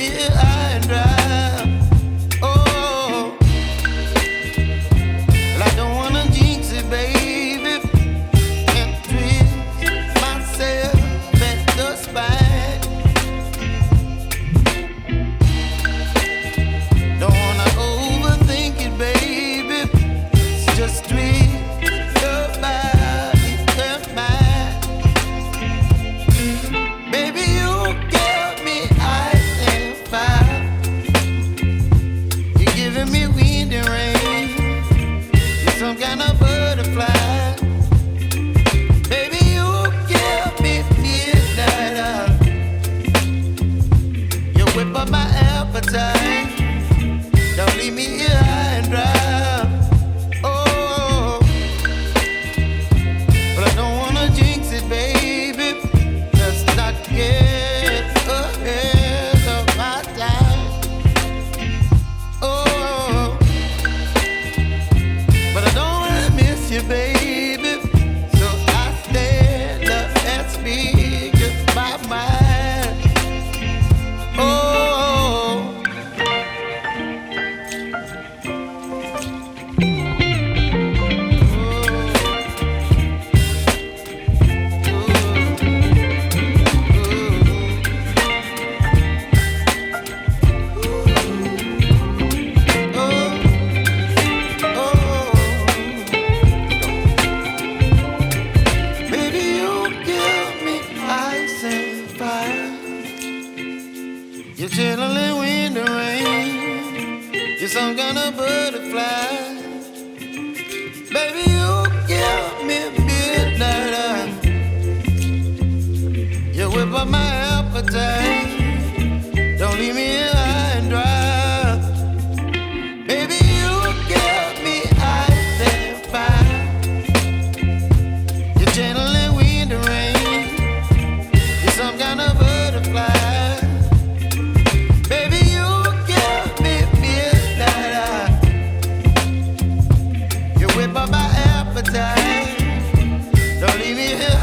here high and dry. Oh, well, I don't wanna jinx it, baby, and twist myself at the spine. Don't wanna overthink it, baby. It's just twist your body and mine. Baby, you give me ice and fire. You're giving me wind and rain. You're some kind of butterfly. Baby, you give me midnight. You whip up my appetite. Don't leave me here high and dry. Oh, but I don't wanna jinx it, baby. Let's not get ahead of my time. Oh, but I don't wanna miss you, baby. So I stand up and speak my mind. Oh. Baby, you give me ice and fire. You're chilling wind and rain. You're some kind of butterfly. Baby, you give me midnight. You whip up my appetite. Don't leave me here high and dry. Baby, you give me ice and fire. You're channeling wind and rain. You're some kind of butterfly. Baby, you give me midnight. You whip up my appetite. Don't leave me here